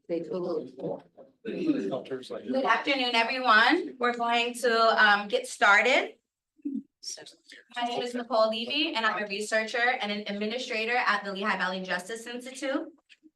Good afternoon, everyone. We're going to get started. My name is Nicole Levy, and I'm a researcher and an administrator at the Lehigh Valley Justice Institute.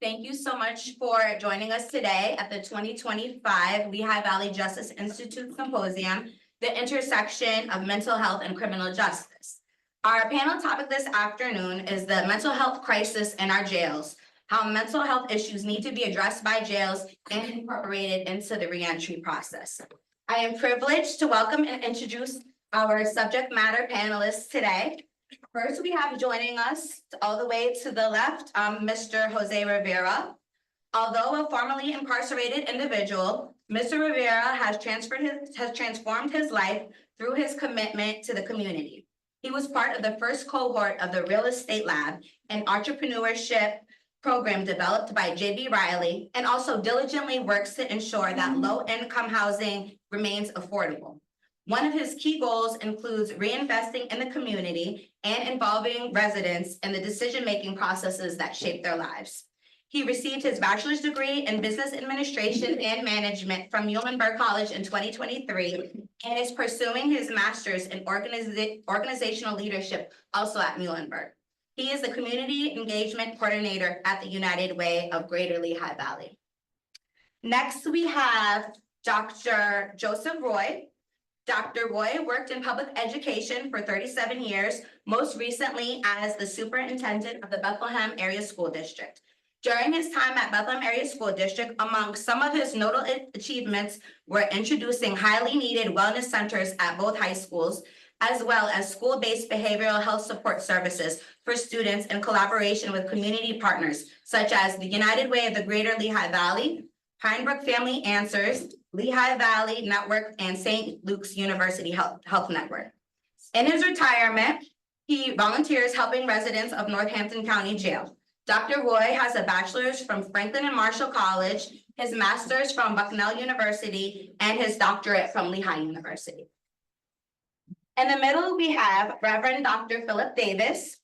Thank you so much for joining us today at the 2025 Lehigh Valley Justice Institute Symposium, the intersection of mental health and criminal justice. Our panel topic this afternoon is the mental health crisis in our jails, how mental health issues need to be addressed by jails and incorporated into the reentry process. I am privileged to welcome and introduce our subject matter panelists today. First, we have joining us all the way to the left, Mr. Jose Rivera. Although a formerly incarcerated individual, Mr. Rivera has transformed his life through his commitment to the community. He was part of the first cohort of the Real Estate Lab, an entrepreneurship program developed by J.B. Riley, and also diligently works to ensure that low-income housing remains affordable. One of his key goals includes reinvesting in the community and involving residents in the decision-making processes that shape their lives. He received his bachelor's degree in business administration and management from Muhlenberg College in 2023 and is pursuing his master's in organizational leadership also at Muhlenberg. He is the community engagement coordinator at the United Way of Greater Lehigh Valley. Next, we have Dr. Joseph Roy. Dr. Roy worked in public education for 37 years, most recently as the superintendent of the Bethlehem Area School District. During his time at Bethlehem Area School District, among some of his notable achievements were introducing highly needed wellness centers at both high schools, as well as school-based behavioral health support services for students in collaboration with community partners, such as the United Way of the Greater Lehigh Valley, Pinebrook Family Answers, Lehigh Valley Network, and St. Luke's University Health Network. In his retirement, he volunteers helping residents of Northampton County Jail. Dr. Roy has a bachelor's from Franklin and Marshall College, his master's from Bucknell University, and his doctorate from Lehigh University. In the middle, we have Reverend Dr. Philip Davis,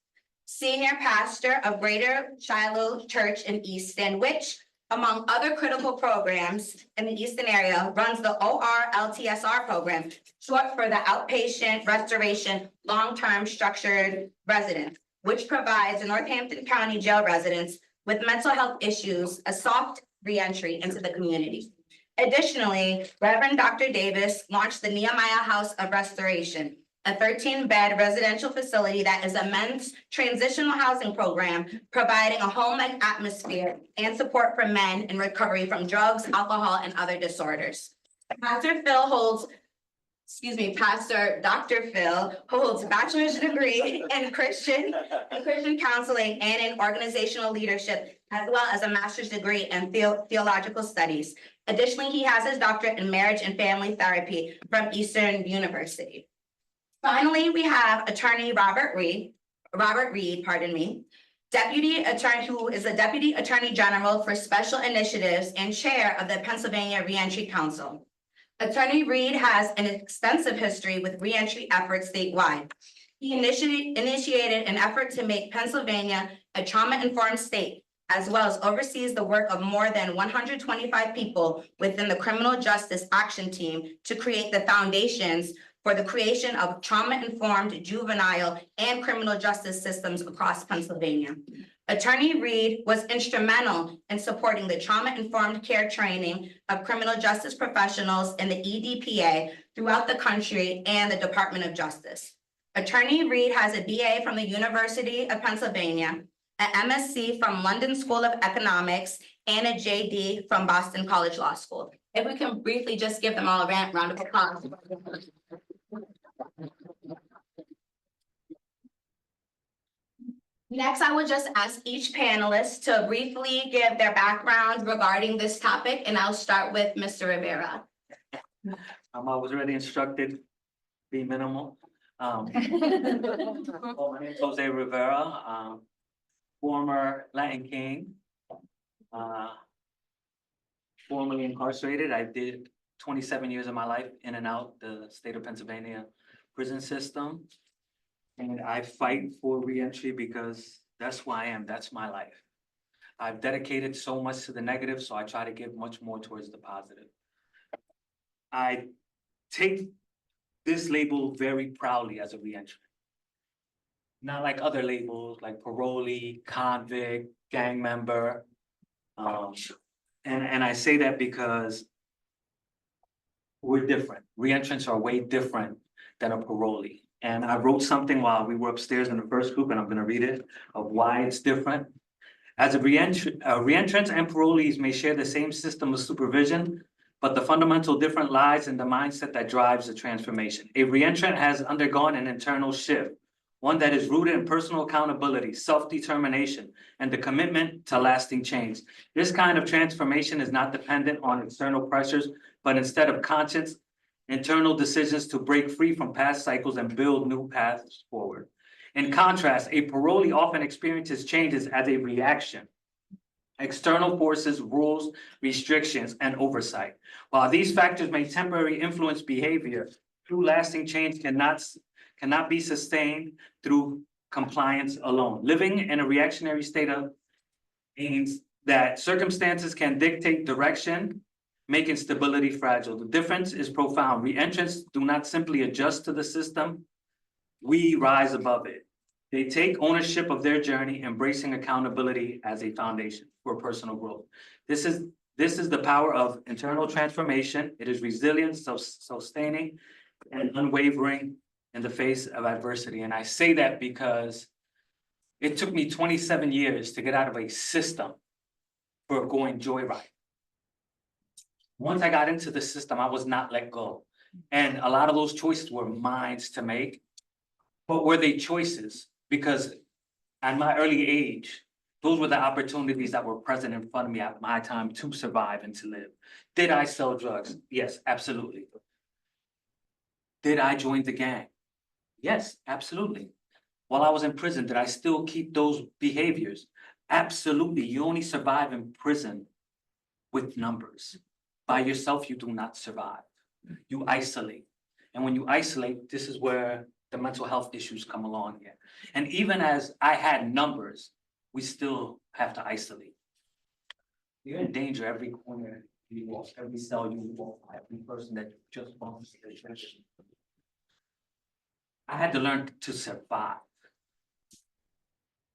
senior pastor of Greater Shiloh Church in Easton, which, among other critical programs in the Easton area, runs the OR-LTSR program, short for the Outpatient Restoration Long-Term Structured Residence, which provides Northampton County jail residents with mental health issues a soft reentry into the community. Additionally, Reverend Dr. Davis launched the Nehemiah House of Restoration, a 13-bed residential facility that is a men's transitional housing program, providing a home-like atmosphere and support for men in recovery from drugs, alcohol, and other disorders. Pastor Dr. Phil holds a bachelor's degree in Christian counseling and in organizational leadership, as well as a master's degree in theological studies. Additionally, he has his doctorate in marriage and family therapy from Eastern University. Finally, we have attorney Robert Reed, deputy attorney who is the Deputy Attorney General for Special Initiatives and chair of the Pennsylvania Reentry Council. Attorney Reed has an extensive history with reentry efforts statewide. He initiated an effort to make Pennsylvania a trauma-informed state, as well as oversees the work of more than 125 people within the Criminal Justice Action Team to create the foundations for the creation of trauma-informed juvenile and criminal justice systems across Pennsylvania. Attorney Reed was instrumental in supporting the trauma-informed care training of criminal justice professionals in the EDPA throughout the country and the Department of Justice. Attorney Reed has a BA from the University of Pennsylvania, an MSc from London School of Economics, and a JD from Boston College Law School. If we can briefly just give them all a round of applause. Next, I would just ask each panelist to briefly give their background regarding this topic, and I'll start with Mr. Rivera. I was already instructed, be minimal. Well, my name is Jose Rivera, former Latin King, formerly incarcerated. I did 27 years of my life in and out the state of Pennsylvania prison system. And I fight for reentry because that's who I am. That's my life. I've dedicated so much to the negative, so I try to give much more towards the positive. I take this label very proudly as a re-entrant. Not like other labels like parolee, convict, gang member. And I say that because we're different. Re-entrants are way different than a parolee. And I wrote something while we were upstairs in the first group, and I'm gonna read it, of why it's different. As a re-entrants and parolees may share the same system of supervision, but the fundamental difference lies in the mindset that drives the transformation. A re-entrant has undergone an internal shift, one that is rooted in personal accountability, self-determination, and the commitment to lasting change. This kind of transformation is not dependent on external pressures, but instead of conscious internal decisions to break free from past cycles and build new paths forward. In contrast, a parolee often experiences changes as a reaction. External forces, rules, restrictions, and oversight. While these factors may temporarily influence behavior, true lasting change cannot be sustained through compliance alone. Living in a reactionary state of means that circumstances can dictate direction, making stability fragile. The difference is profound. Re-entrants do not simply adjust to the system, we rise above it. They take ownership of their journey, embracing accountability as a foundation for personal growth. This is the power of internal transformation. It is resilience, sustaining, and unwavering in the face of adversity. And I say that because it took me 27 years to get out of a system for going joyride. Once I got into the system, I was not let go. And a lot of those choices were mine to make. But were they choices? Because at my early age, those were the opportunities that were present in front of me at my time to survive and to live. Did I sell drugs? Yes, absolutely. Did I join the gang? Yes, absolutely. While I was in prison, did I still keep those behaviors? Absolutely. You only survive in prison with numbers. By yourself, you do not survive. You isolate. And when you isolate, this is where the mental health issues come along here. And even as I had numbers, we still have to isolate. You're in danger every corner you walk, every cell you walk, every person that just bumps the attention. I had to learn to survive.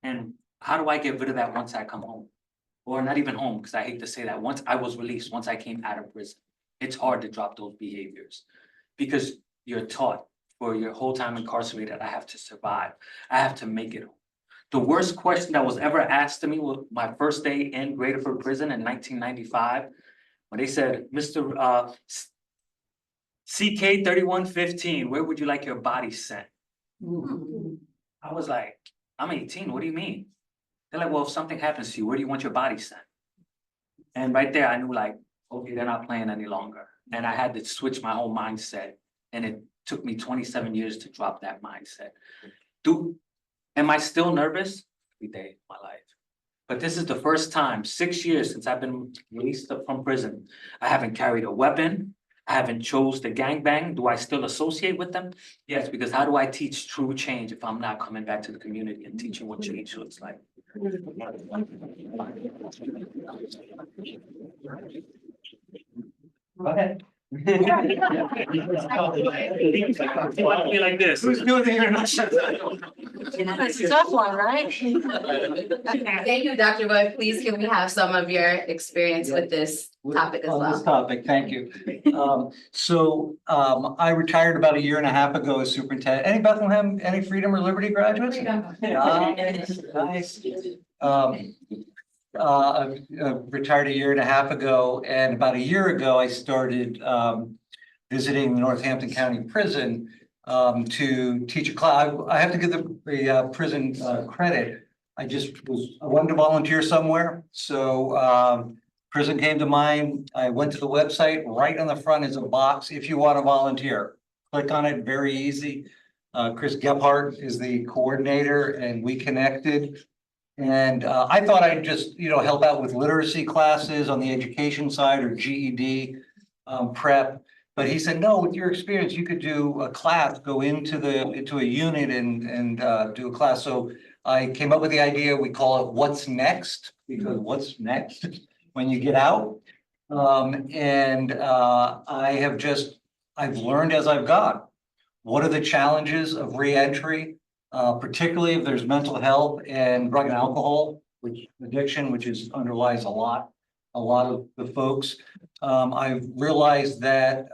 And how do I get rid of that once I come home? Or not even home, because I hate to say that. Once I was released, once I came out of prison, it's hard to drop those behaviors because you're taught for your whole time incarcerated, I have to survive. I have to make it home. The worst question that was ever asked to me was my first day in Graterford Prison in 1995, when they said, Mr. CK 3115, where would you like your body sent? I was like, I'm 18, what do you mean? They're like, well, if something happens to you, where do you want your body sent? And right there, I knew like, okay, they're not playing any longer. And I had to switch my whole mindset. And it took me 27 years to drop that mindset. Am I still nervous? Every day of my life. But this is the first time, 6 years since I've been released from prison. I haven't carried a weapon. I haven't chose to gangbang. Do I still associate with them? Yes, because how do I teach true change if I'm not coming back to the community and teaching what change looks like? Go ahead. Like this. Who's doing the international? It's a tough one, right? Thank you, Dr. Boyd. Please, can we have some of your experience with this topic as On this well? topic, thank you. I retired about a year and a half ago as superintendent. Any Bethlehem, any Freedom or Liberty graduates? Nice. Retired a year and a half ago, and about a year ago, I started visiting the Northampton County Prison to teach a class. I have to give the prison credit. I wanted to volunteer somewhere, so prison came to mind. I went to the website. Right on the front is a box if you want to volunteer. Click on it, very easy. Chris Gephardt is the coordinator, and we connected. And I thought I'd just, help out with literacy classes on the education side or GED prep. But he said, no, with your experience, you could do a class, go into a unit and do a class. So I came up with the idea, we call it What's Next, because what's next when you get out? I've learned as I've gone. What are the challenges of reentry? Particularly if there's mental health and drug and alcohol, which addiction, which underlies a lot of the folks. I've realized that,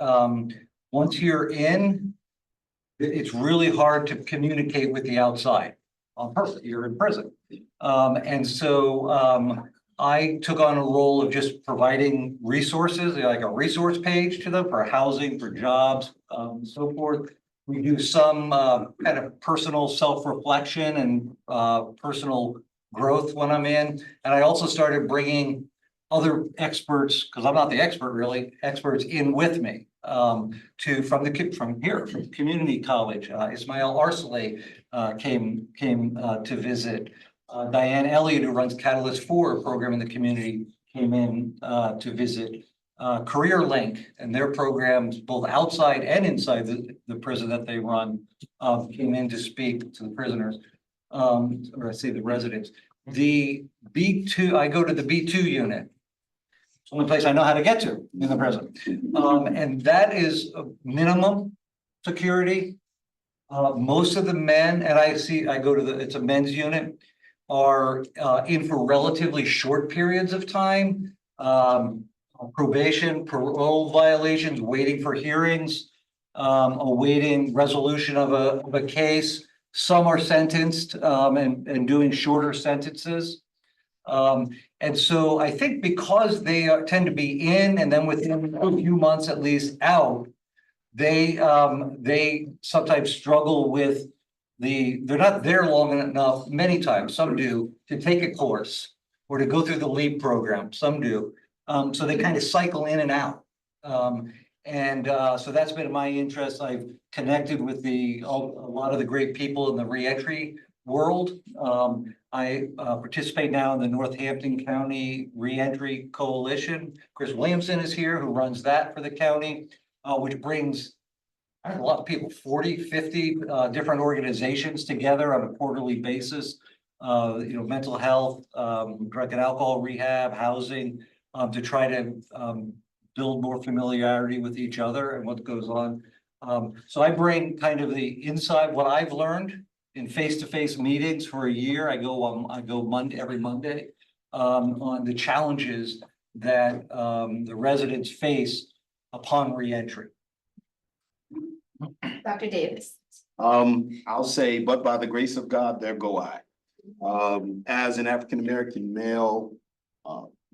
once you're in, it's really hard to communicate with the outside on purpose. You're in prison. I took on a role of just providing resources, like a resource page to them for housing, for jobs, and so forth. We do some kind of personal self-reflection and personal growth when I'm in. And I also started bringing other experts, because I'm not the expert really, experts in with me from community college. Ismail Arsaleh came to visit. Diane Elliott, who runs Catalyst 4 program in the community, came in to visit. Career Link and their programs, both outside and inside the prison that they run, came in to speak to the prisoners, or I say the residents. The B2, I go to the B2 unit. It's the only place I know how to get to in the prison. And that is a minimum security. Most of the men, and I go to it's a men's unit, are in for relatively short periods of time. Probation, parole violations, waiting for hearings, awaiting resolution of a case. Some are sentenced and doing shorter sentences. And so I think because they tend to be in and then within a few months at least out, they sometimes struggle with they're not there long enough, many times, some do, to take a course or to go through the LEAP program, some do. So they kind of cycle in and out. So that's been my interest. I've connected with a lot of the great people in the reentry world. I participate now in the Northampton County Reentry Coalition. Chris Williamson is here, who runs that for the county, which brings a lot of people, 40, 50 different organizations together on a quarterly basis. Mental health, drug and alcohol rehab, housing, to try to build more familiarity with each other and what goes on. So I bring kind of the inside, what I've learned in face-to-face meetings for a year. I go every Monday on the challenges that the residents face upon reentry. Dr. Davis. I'll say, but by the grace of God, there go I. As an African-American male,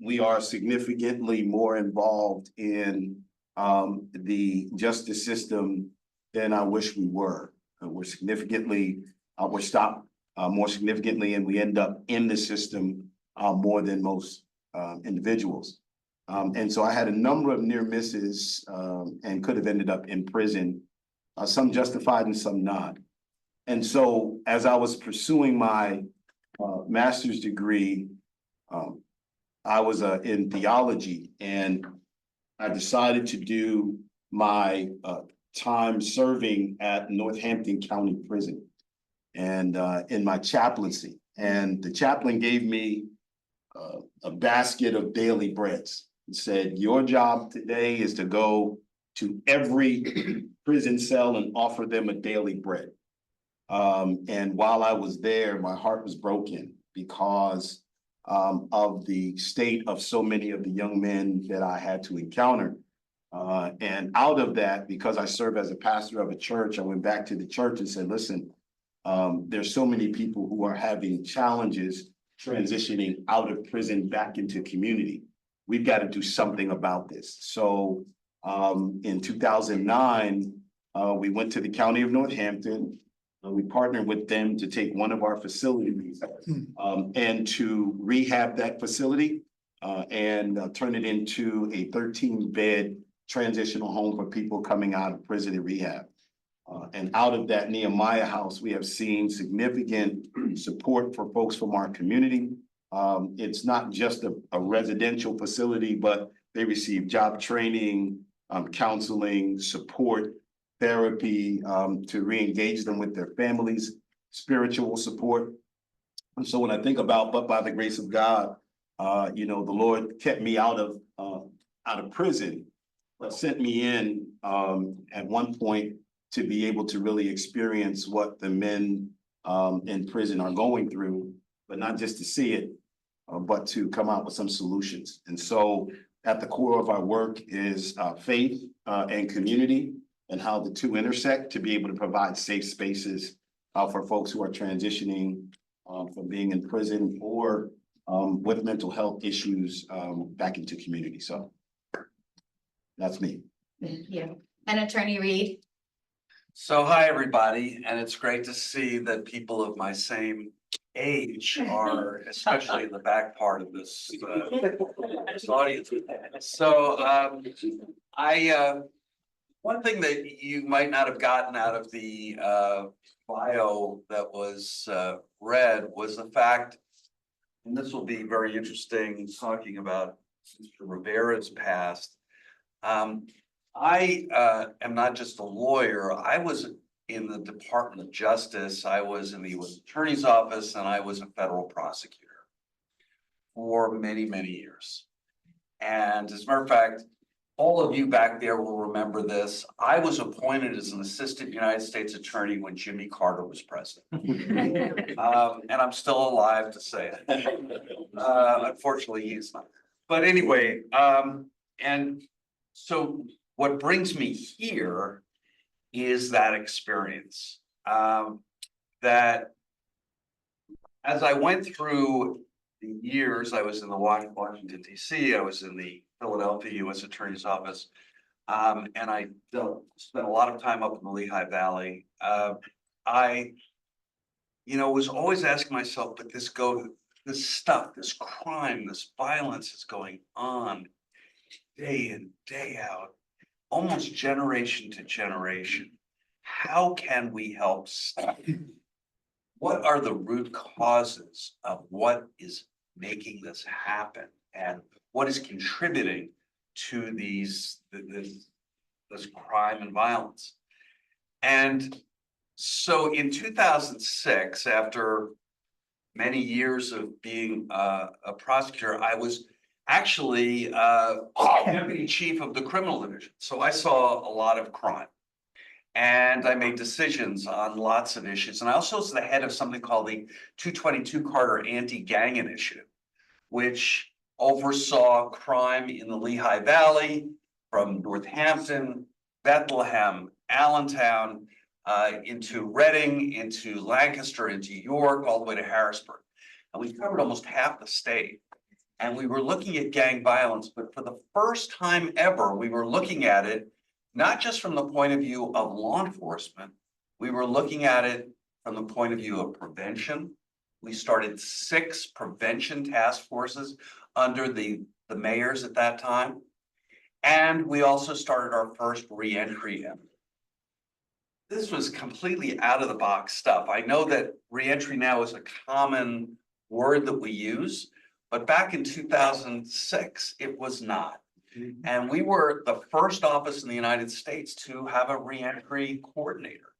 we are significantly more involved in the justice system than I wish we were. We're stopped more significantly, and we end up in the system more than most individuals. And so I had a number of near misses and could have ended up in prison, some justified and some not. And so as I was pursuing my master's degree, I was in theology, and I decided to do my time serving at Northampton County Prison and in my chaplaincy. And the chaplain gave me a basket of daily breads and said, your job today is to go to every prison cell and offer them a daily bread. And while I was there, my heart was broken because of the state of so many of the young men that I had to encounter. And out of that, because I serve as a pastor of a church, I went back to the church and said, listen, there's so many people who are having challenges transitioning out of prison back into community. We've got to do something about this. So in 2009, we went to the county of Northampton. We partnered with them to take one of our facilities and to rehab that facility and turn it into a 13-bed transitional home for people coming out of prison and rehab. And out of that Nehemiah House, we have seen significant support for folks from our community. It's not just a residential facility, but they receive job training, counseling, support, therapy, to re-engage them with their families, spiritual support. And so when I think about, but by the grace of God, you know, the Lord kept me out of prison, but sent me in, at one point to be able to really experience what the men, in prison are going through, but not just to see it, but to come out with some solutions. And so at the core of our work is, faith, and community, and how the two intersect to be able to provide safe spaces, for folks who are transitioning, from being in prison or, with mental health issues, back into community. So that's me. Thank you. And Attorney Reed. So hi, everybody, and it's great to see that people of my same age are, especially in the back part of this audience. So one thing that you might not have gotten out of the bio that was read was the fact, and this will be very interesting, talking about Mr. Rivera's past. I am not just a lawyer. I was in the Department of Justice. I was in the U.S. Attorney's Office, and I was a federal prosecutor for many, many years. And as a matter of fact, all of you back there will remember this. I was appointed as an assistant United States attorney when Jimmy Carter was president. And I'm still alive to say it. Unfortunately, he's not. But anyway, and so what brings me here is that experience. That as I went through the years, I was in the Washington, D.C., I was in the Philadelphia U.S. Attorney's Office, and I spent a lot of time up in the Lehigh Valley. I, was always asking myself, but this stuff, this crime, this violence is going on day in, day out, almost generation to generation. How can we help stop it? What are the root causes of what is making this happen, and what is contributing to this crime and violence? And so in 2006, after many years of being a prosecutor, I was actually deputy chief of the criminal division. So I saw a lot of crime, and I made decisions on lots of issues. And I also was the head of something called the 222 Carter Anti-Gang Initiative, which oversaw crime in the Lehigh Valley from Northampton, Bethlehem, Allentown, into Reading, into Lancaster, into York, all the way to Harrisburg. And we covered almost half the state. And we were looking at gang violence, but for the first time ever, we were looking at it not just from the point of view of law enforcement, we were looking at it from the point of view of prevention. We started 6 prevention task forces under the mayors at that time. And we also started our first reentry effort. This was completely out of the box stuff. I know that reentry now is a common word that we use, but back in 2006, it was not. And we were the first office in the United States to have a reentry coordinator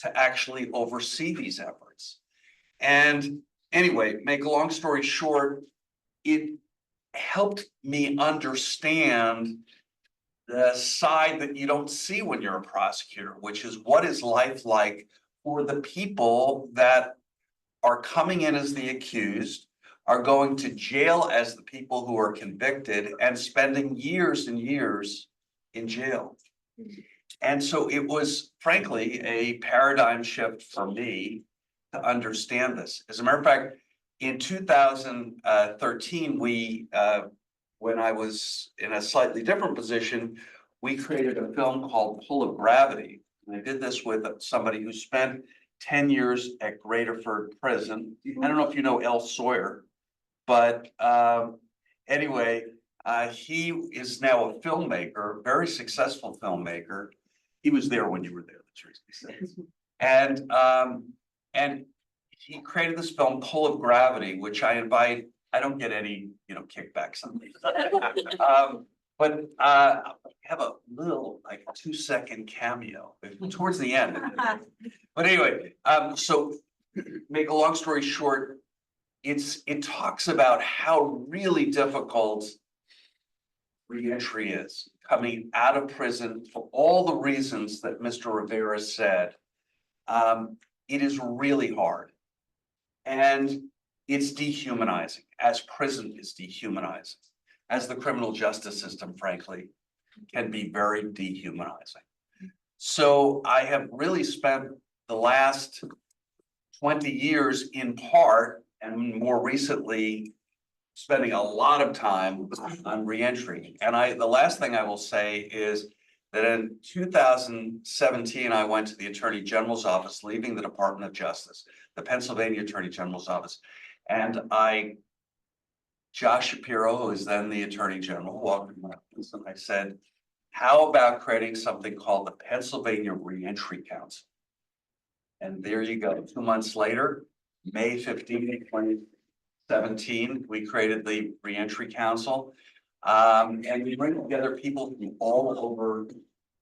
to actually oversee these efforts. And anyway, make a long story short, it helped me understand the side that you don't see when you're a prosecutor, which is what is life like for the people that are coming in as the accused, are going to jail as the people who are convicted, and spending years and years in jail. And so it was, frankly, a paradigm shift for me to understand this. As a matter of fact, in 2013, when I was in a slightly different position, we created a film called Pull of Gravity. And I did this with somebody who spent 10 years at Graterford Prison. I don't know if you know El Sawyer, but anyway, he is now a filmmaker, very successful filmmaker. He was there when you were there, that's what he said. And he created this film, Pull of Gravity, which I don't get any, kickbacks on these. But have a little, like, 2-second cameo towards the end. But anyway, so make a long story short, it talks about how really difficult reentry is, coming out of prison for all the reasons that Mr. Rivera said. It is really hard. And it's dehumanizing, as prison is dehumanizing, as the criminal justice system, frankly, can be very dehumanizing. So I have really spent the last 20 years in part, and more recently, spending a lot of time on reentry. And the last thing I will say is that in 2017, I went to the Attorney General's office, leaving the Department of Justice, the Pennsylvania Attorney General's office. And Josh Shapiro, who is then the Attorney General, walked in my office, and I said, how about creating something called the Pennsylvania Reentry Council? And there you go. 2 months later, May 15, 2017, we created the Reentry Council. And we bring together people from all over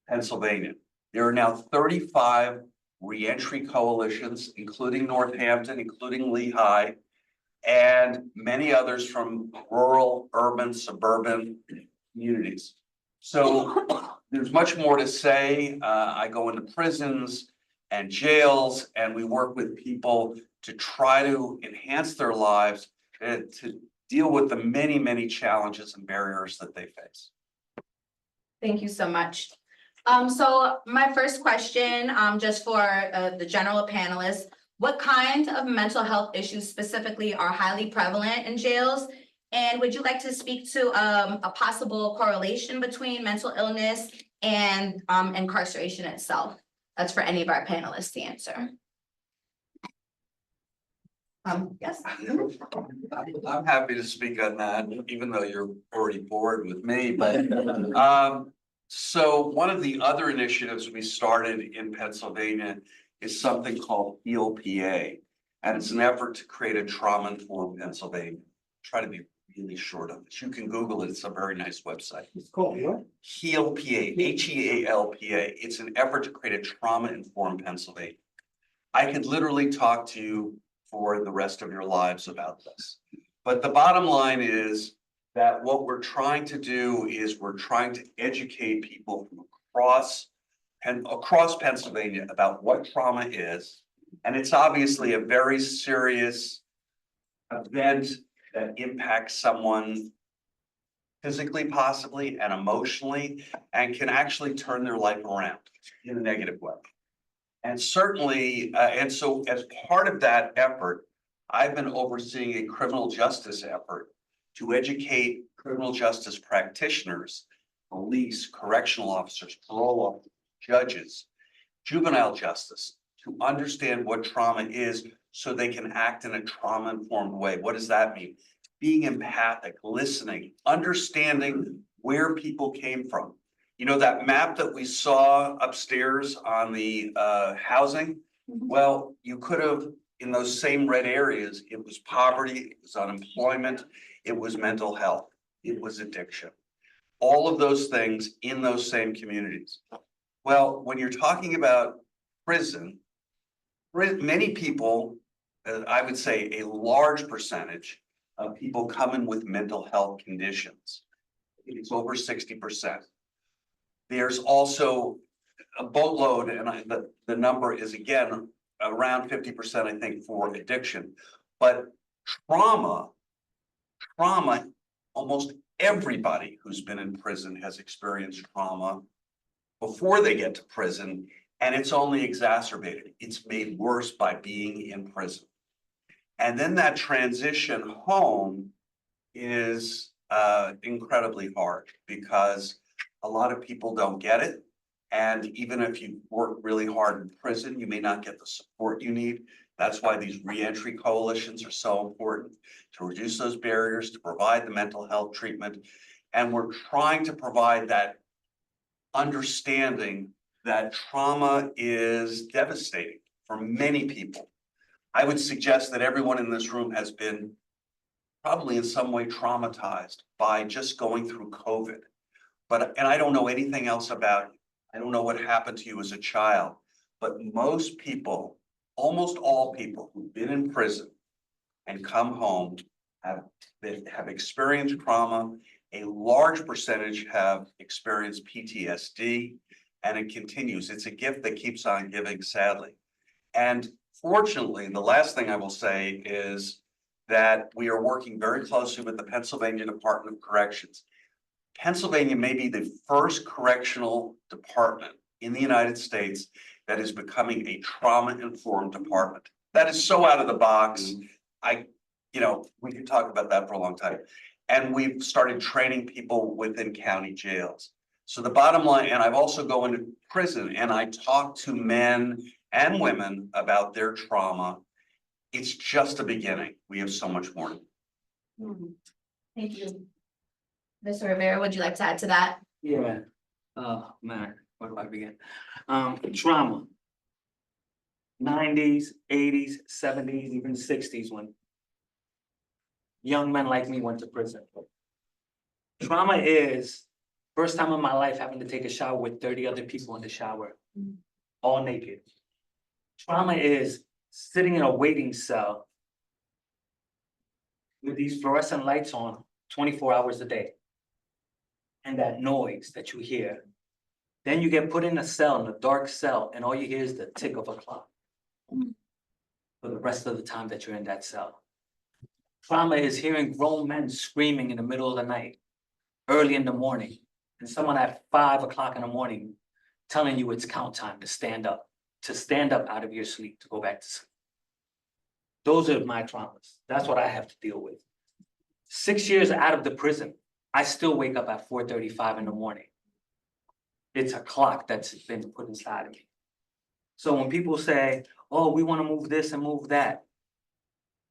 Pennsylvania. There are now 35 reentry coalitions, including Northampton, including Lehigh, and many others from rural, urban, suburban communities. So there's much more to say. I go into prisons and jails, and we work with people to try to enhance their lives and to deal with the many, many challenges and barriers that they face. Thank you so much. So my first question, just for the general panelists, what kind of mental health issues specifically are highly prevalent in jails? And would you like to speak to a possible correlation between mental illness and incarceration itself? That's for any of our panelists to answer. Yes. I'm happy to speak on that, even though you're already bored with me, but so one of the other initiatives we started in Pennsylvania is something called HEAL PA, and it's an effort to create a trauma-informed Pennsylvania. Try to be really short on this. You can Google it. It's a very nice website. It's called what? HEAL PA, HEALPA. It's an effort to create a trauma-informed Pennsylvania. I could literally talk to you for the rest of your lives about this. But the bottom line is that what we're trying to do is we're trying to educate people from across Pennsylvania about what trauma is. And it's obviously a very serious event that impacts someone physically, possibly, and emotionally, and can actually turn their life around in a negative way. And certainly, and so as part of that effort, I've been overseeing a criminal justice effort to educate criminal justice practitioners, police, correctional officers, parole officers, judges, juvenile justice, to understand what trauma is so they can act in a trauma-informed way. What does that mean? Being empathic, listening, understanding where people came from. You know, that map that we saw upstairs on the housing? Well, you could have, in those same red areas, it was poverty, it was unemployment, it was mental health, it was addiction. All of those things in those same communities. Well, when you're talking about prison, many people, I would say a large percentage of people come in with mental health conditions. It's over 60%. There's also a boatload, and the number is again around 50%, I think, for addiction. But trauma, almost everybody who's been in prison has experienced trauma before they get to prison, and it's only exacerbated. It's made worse by being in prison. And then that transition home is incredibly hard because a lot of people don't get it. And even if you work really hard in prison, you may not get the support you need. That's why these reentry coalitions are so important, to reduce those barriers, to provide the mental health treatment. And we're trying to provide that understanding that trauma is devastating for many people. I would suggest that everyone in this room has been probably in some way traumatized by just going through COVID. And I don't know anything else about you. I don't know what happened to you as a child, but most people, almost all people who've been in prison and come home that have experienced trauma. A large percentage have experienced PTSD, and it continues. It's a gift that keeps on giving, sadly. And fortunately, the last thing I will say is that we are working very closely with the Pennsylvania Department of Corrections. Pennsylvania may be the first correctional department in the United States that is becoming a trauma-informed department. That is so out of the box. We could talk about that for a long time. And we've started training people within county jails. So the bottom line, and I've also go into prison and I talk to men and women about their trauma. It's just a beginning. We have so much more. Thank you. Mr. Rivera, would you like to add to that? Yeah, man, where do I begin? Trauma. 90s, 80s, 70s, even 60s when young men like me went to prison. Trauma is first time in my life having to take a shower with 30 other people in the shower, all naked. Trauma is sitting in a waiting cell with these fluorescent lights on 24 hours a day. And that noise that you hear. Then you get put in a cell, in a dark cell, and all you hear is the tick of a clock for the rest of the time that you're in that cell. Trauma is hearing grown men screaming in the middle of the night, early in the morning, and someone at 5 o'clock in the morning telling you it's count time to stand up out of your sleep, to go back to sleep. Those are my traumas. That's what I have to deal with. 6 years out of the prison, I still wake up at 4:35 in the morning. It's a clock that's been put inside of me. So when people say, oh, we want to move this and move that,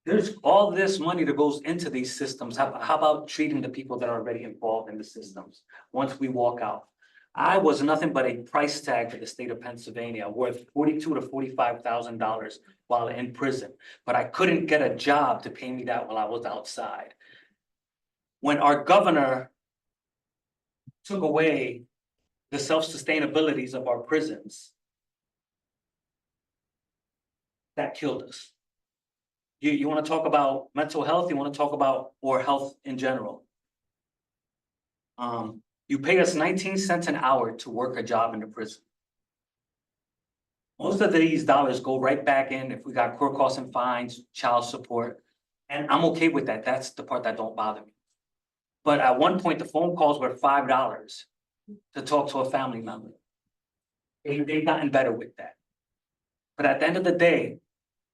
there's all this money that goes into these systems. How about treating the people that are already involved in the systems once we walk out? I was nothing but a price tag for the state of Pennsylvania worth $42,000 to $45,000 while in prison, but I couldn't get a job to pay me that while I was outside. When our governor took away the self-sustainabilities of our prisons, that killed us. You want to talk about mental health, you want to talk about or health in general. You pay us 19 cents an hour to work a job in the prison. Most of these dollars go right back in if we got court costs and fines, child support, and I'm okay with that. That's the part that don't bother me. But at one point, the phone calls were $5 to talk to a family member. They've gotten better with that. But at the end of the day,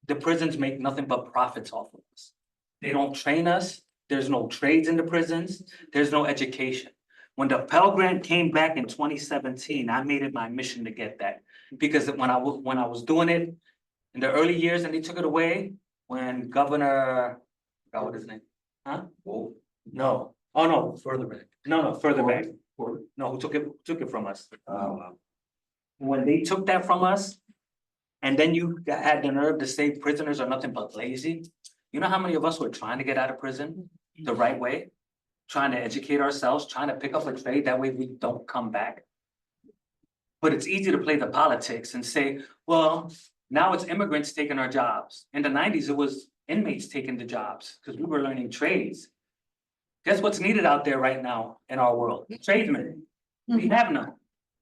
the prisons make nothing but profits off of us. They don't train us. There's no trades in the prisons. There's no education. When the Pell Grant came back in 2017, I made it my mission to get that. Because when I was doing it in the early years and they took it away, when Governor, I forgot what his name, huh? Whoa. No, oh no, further back. No, further back. No, who took it from us? When they took that from us, and then you had the nerve to say prisoners are nothing but lazy. You know how many of us were trying to get out of prison the right way? Trying to educate ourselves, trying to pick up a trade, that way we don't come back. But it's easy to play the politics and say, well, now it's immigrants taking our jobs. In the 90s, it was inmates taking the jobs because we were learning trades. Guess what's needed out there right now in our world? Tradesmen. We have none.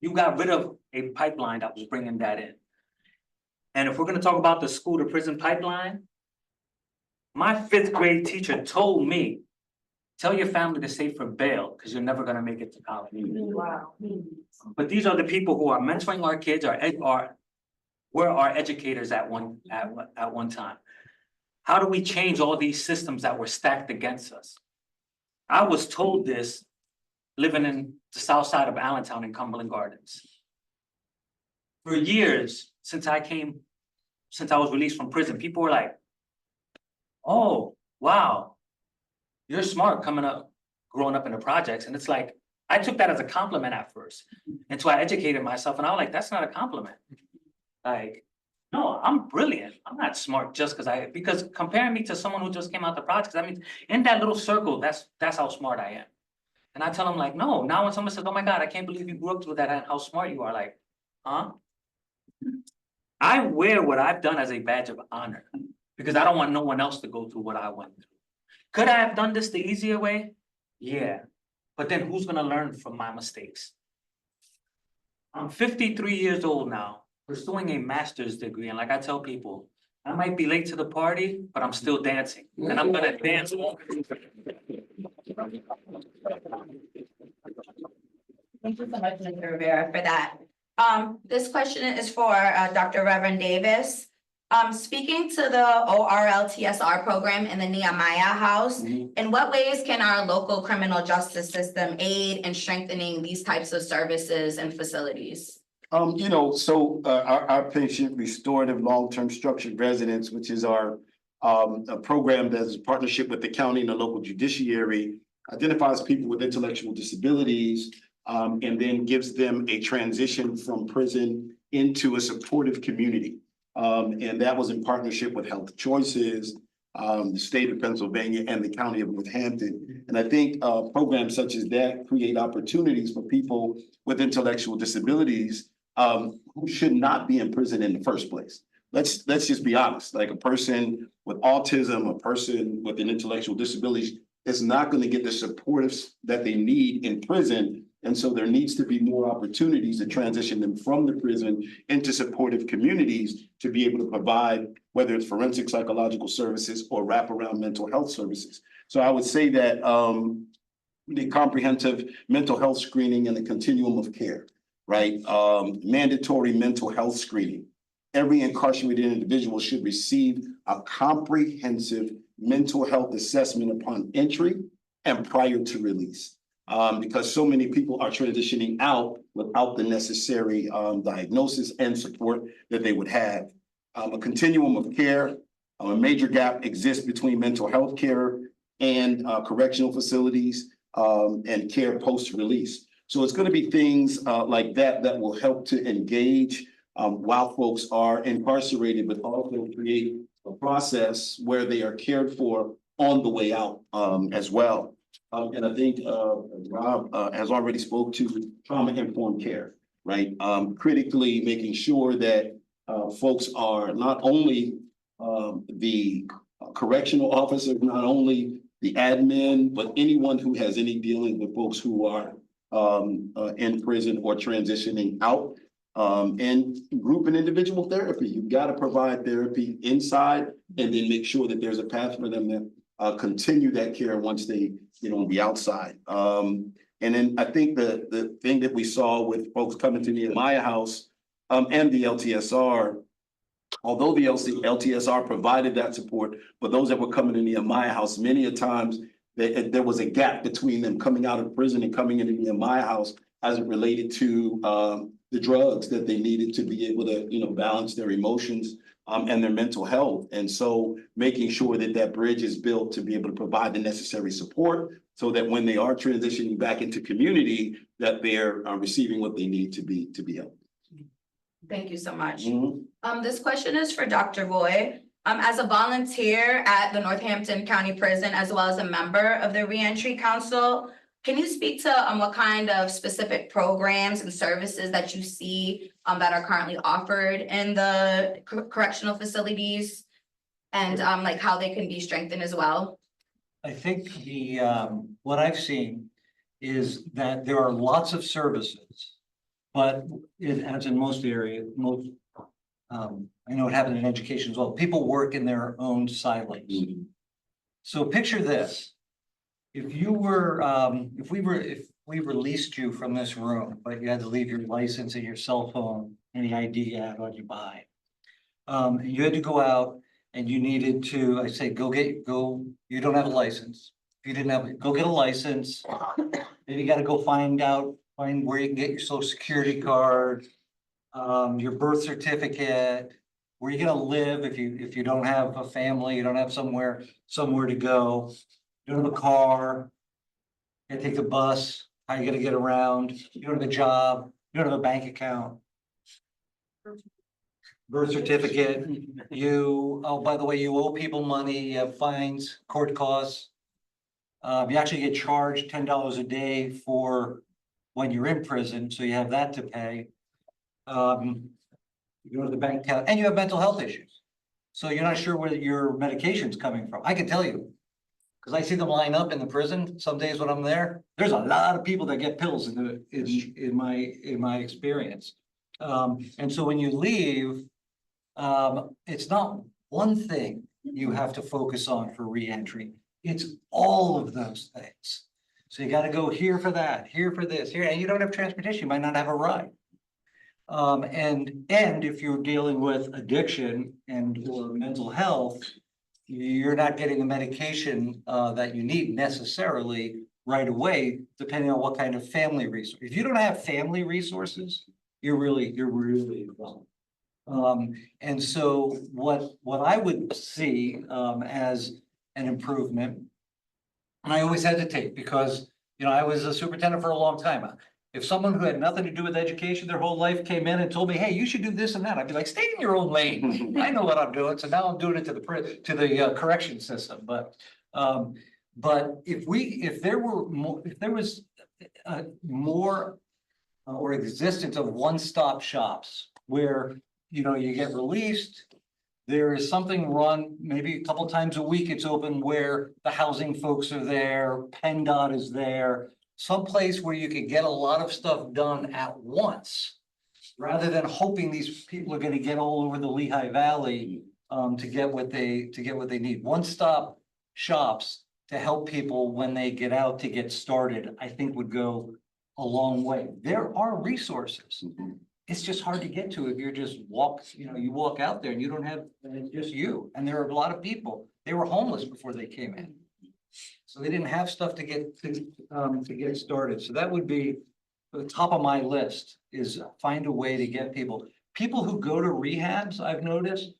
You got rid of a pipeline that was bringing that in. And if we're going to talk about the school to prison pipeline, my 5th grade teacher told me, tell your family to save for bail because you're never going to make it to college. Wow. But these are the people who are mentoring our kids, were our educators at one time. How do we change all these systems that were stacked against us? I was told this living in the south side of Allentown in Cumberland Gardens. For years, since I was released from prison, people were like, oh, wow, you're smart growing up in the projects. And it's like, I took that as a compliment at first. And so I educated myself and I was like, that's not a compliment. Like, no, I'm brilliant. I'm not smart just because comparing me to someone who just came out the projects, I mean, in that little circle, that's how smart I am. And I tell them like, no, now when someone says, oh my God, I can't believe you grew up with that and how smart you are, like, huh? I wear what I've done as a badge of honor because I don't want no one else to go through what I went through. Could I have done this the easier way? Yeah, but then who's gonna learn from my mistakes? I'm 53 years old now, pursuing a master's degree, and like I tell people, I might be late to the party, but I'm still dancing, and I'm gonna dance. Thank you so much, Mr. Rivera, for that. This question is for Dr. Reverend Davis. Speaking to the ORL-TSR program in the Nehemiah House, in what ways can our local criminal justice system aid in strengthening these types of services and facilities? Our patient restorative long-term structured residence, which is our a program that is a partnership with the county and the local judiciary, identifies people with intellectual disabilities, and then gives them a transition from prison into a supportive community. And that was in partnership with Health Choices, the state of Pennsylvania and the county of Northampton. And I think programs such as that create opportunities for people with intellectual disabilities who should not be in prison in the first place. Let's just be honest, like a person with autism, a person with an intellectual disability is not going to get the supports that they need in prison. And so there needs to be more opportunities to transition them from the prison into supportive communities to be able to provide, whether it's forensic psychological services or wraparound mental health services. So I would say that the comprehensive mental health screening and the continuum of care, right? Mandatory mental health screening. Every incarcerated individual should receive a comprehensive mental health assessment upon entry and prior to release. Because so many people are transitioning out without the necessary diagnosis and support that they would have. A continuum of care, a major gap exists between mental health care and correctional facilities and care post-release. So it's going to be things like that that will help to engage while folks are incarcerated, but also create a process where they are cared for on the way out as well. And I think Rob has already spoke to trauma-informed care, right? Critically making sure that folks are not only the correctional officers, not only the admin, but anyone who has any dealing with folks who are in prison or transitioning out. And group and individual therapy. You've got to provide therapy inside and then make sure that there's a path for them to continue that care once they, on the outside. And then I think the thing that we saw with folks coming to Nehemiah House and the LTSR, although the LTSR provided that support, but those that were coming to Nehemiah House, many a times there was a gap between them coming out of prison and coming into Nehemiah House as it related to the drugs that they needed to be able to, balance their emotions and their mental health. And so making sure that that bridge is built to be able to provide the necessary support so that when they are transitioning back into community, that they're receiving what they need to be helped. Thank you so much. Mhm. This question is for Dr. Boyd. As a volunteer at the Northampton County Prison, as well as a member of the Reentry Council, can you speak to what kind of specific programs and services that you see that are currently offered in the correctional facilities and like how they can be strengthened as well? I think what I've seen is that there are lots of services, but as in most areas, I know it happened in education as well. People work in their own silos. Mhm. So picture this. If we released you from this room, but you had to leave your license and your cell phone, any ID you had on you buy. You had to go out and you needed to, I say, you don't have a license. If you didn't have it, go get a license. Then you gotta go find where you can get your social security card, your birth certificate, where you're gonna live if you don't have a family, you don't have somewhere to go. You don't have a car, you gotta take the bus, how you gonna get around, you don't have a job, you don't have a bank account. Birth certificate, by the way, you owe people money, you have fines, court costs. You actually get charged $10 a day for when you're in prison, so you have that to pay. You go to the bank account, and you have mental health issues. So you're not sure where your medication's coming from. I can tell you. Cause I see them line up in the prison some days when I'm there. There's a lot of people that get pills in my experience. And so when you leave, it's not one thing you have to focus on for reentry. It's all of those things. So you gotta go here for that, here for this, here, and you don't have transportation, you might not have a ride. And if you're dealing with addiction and or mental health, you're not getting the medication that you need necessarily right away, depending on what kind of family resource. If you don't have family resources, you're really in trouble. And so what I would see as an improvement, and I always hesitate because, you know, I was a superintendent for a long time. If someone who had nothing to do with education their whole life came in and told me, hey, you should do this and that, I'd be like, stay in your own lane. I know what I'm doing. So now I'm doing it to the correction system. But if there was more or existence of one-stop shops where, you know, you get released, there is something run maybe a couple times a week, it's open where the housing folks are there, PennDOT is there, someplace where you could get a lot of stuff done at once, rather than hoping these people are gonna get all over the Lehigh Valley to get what they need. One-stop shops to help people when they get out to get started, I think would go a long way. There are resources. It's just hard to get to if you're just you walk out there and you don't have, and it's just you. And there are a lot of people, they were homeless before they came in. So they didn't have stuff to get started. So that would be the top of my list, is find a way to get people who go to rehabs. I've noticed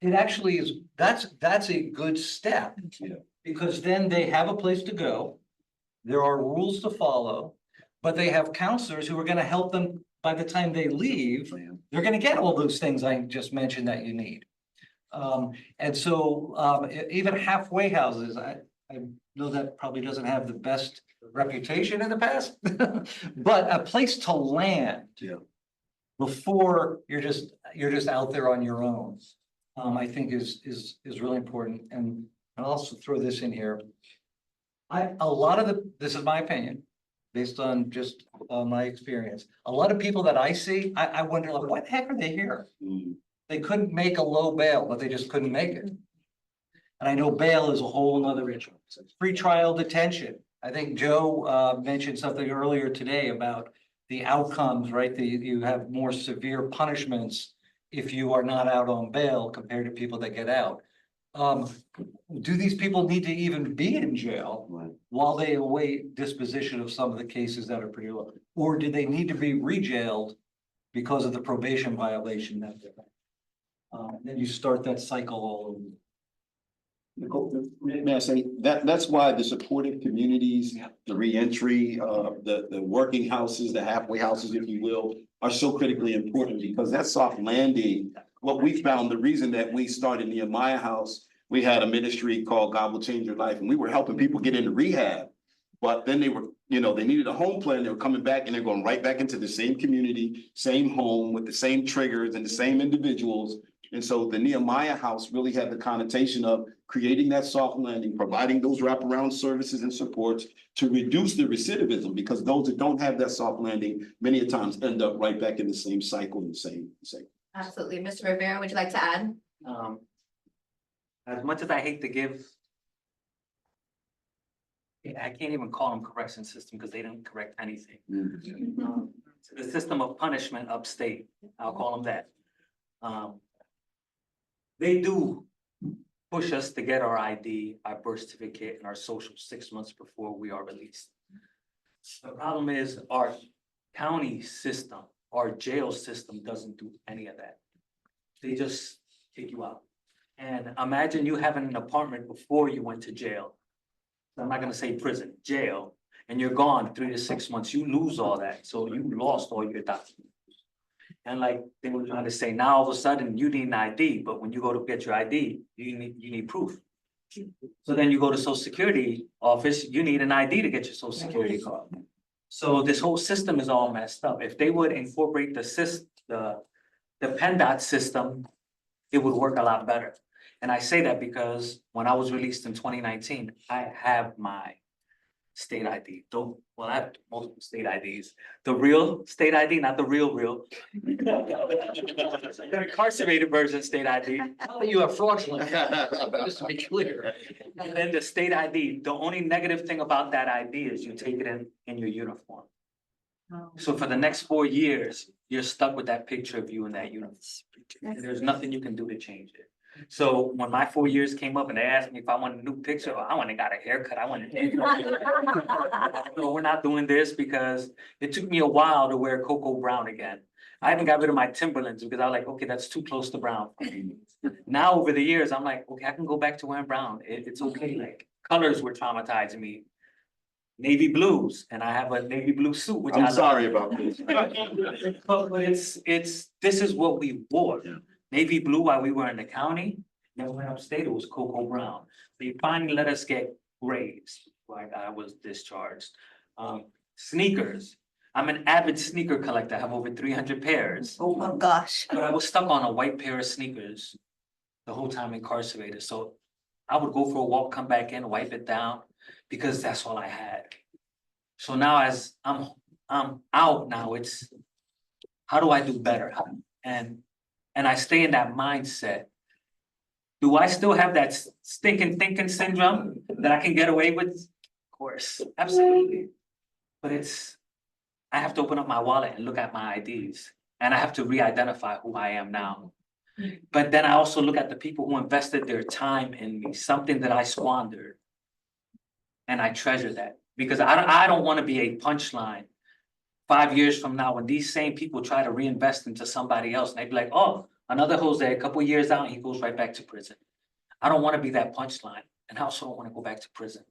it actually is, that's a good step, because then they have a place to go. There are rules to follow, but they have counselors who are going to help them. By the time they leave, they're going to get all those things I just mentioned that you need. And so even halfway houses, I know that probably doesn't have the best reputation in the past, but a place to land before you're just out there on your own, I think is really important. And I'll also throw this in here. This is my opinion, based on just my experience. A lot of people that I see, I wonder, like, why the heck are they here? They couldn't make a low bail, but they just couldn't make it. And I know bail is a whole nother issue. Pre-trial detention. I think Joe mentioned something earlier today about the outcomes, right? You have more severe punishments if you are not out on bail compared to people that get out. Do these people need to even be in jail while they await disposition of some of the cases that are pretty low? Or do they need to be re-jailed because of the probation violation that they're then you start that cycle all over. Nicole, may I say, that's why the supportive communities, the reentry, the working houses, the halfway houses, if you will, are so critically important, because that soft landing, what we found, the reason that we started Nehemiah House, we had a ministry called God Will Change Your Life, and we were helping people get into rehab. But then they were, they needed a home plan, they were coming back and they're going right back into the same community, same home with the same triggers and the same individuals. And so the Nehemiah House really had the connotation of creating that soft landing, providing those wraparound services and supports to reduce the recidivism, because those that don't have that soft landing many a times end up right back in the same cycle, in the same. Absolutely. Mr. Rivera, would you like to add? As much as I hate to give, I can't even call them correction system because they don't correct anything. The system of punishment upstate, I'll call them that. They do push us to get our ID, our birth certificate, and our social 6 months before we are released. The problem is our county system, our jail system doesn't do any of that. They just kick you out. And imagine you having an apartment before you went to jail. I'm not gonna say prison, jail, and you're gone 3 to 6 months, you lose all that. So you lost all your documents. And like they were trying to say, now all of a sudden you need an ID, but when you go to get your ID, you need proof. So then you go to Social Security office, you need an ID to get your Social Security card. So this whole system is all messed up. If they would incorporate the PennDOT system, it would work a lot better. And I say that because when I was released in 2019, I have my state ID. Well, I have multiple state IDs. The real state ID, not the real. The incarcerated version state ID. Now that you have fraudulent, just to be clear. And then the state ID, the only negative thing about that ID is you take it in your uniform. So for the next 4 years, you're stuck with that picture of you in that uniform. And there's nothing you can do to change it. So when my 4 years came up and they asked me if I wanted a new picture, I went and got a haircut, I wanted. No, we're not doing this because it took me a while to wear cocoa brown again. I even got rid of my Timberlands because I was like, okay, that's too close to brown. Now over the years, I'm like, okay, I can go back to wearing brown. It's okay. Like colors were traumatizing me. Navy blues, and I have a navy blue suit, which I'm I sorry about this. But this is what we wore. Yeah. Navy blue while we were in the county, then we went upstate, it was cocoa brown. They finally let us get grays, like I was discharged. Sneakers, I'm an avid sneaker collector, I have over 300 pairs. Oh my gosh. But I was stuck on a white pair of sneakers the whole time incarcerated, so I would go for a walk, come back in, wipe it down, because that's all I had. So now as I'm out now, it's how do I do better? And I stay in that mindset. Do I still have that stinking thinking syndrome that I can get away with? Of course, absolutely. But I have to open up my wallet and look at my IDs, and I have to re-identify who I am now. But then I also look at the people who invested their time in me, something that I squandered. And I treasure that because I don't want to be a punchline 5 years from now when these same people try to reinvest into somebody else and they'd be like, oh, another Jose, a couple years out, he goes right back to prison. I don't want to be that punchline, and I also don't want to go back to prison.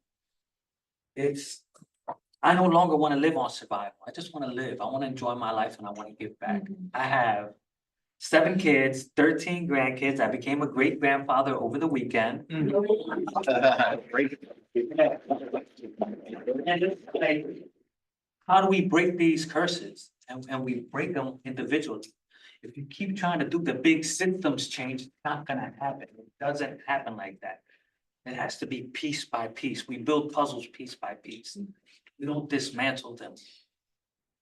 I no longer want to live on survival. I just want to live. I want to enjoy my life and I want to give back. I have 7 kids, 13 grandkids. I became a great grandfather over the weekend. And it's like, how do we break these curses? And we break them individually. If you keep trying to do the big symptoms change, it's not gonna happen. It doesn't happen like that. It has to be piece by piece. We build puzzles piece by piece. We don't dismantle them.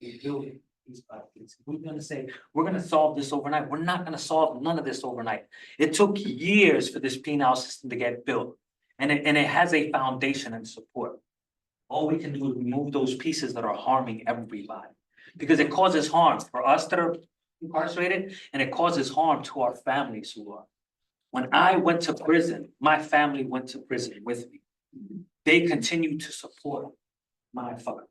We build it piece by piece. We're gonna say, we're gonna solve this overnight. We're not gonna solve none of this overnight. It took years for this penal system to get built. And it has a foundation and support. All we can do is remove those pieces that are harming everybody. Because it causes harm for us that are incarcerated, and it causes harm to our families who are. When I went to prison, my family went to prison with me. They continued to support my father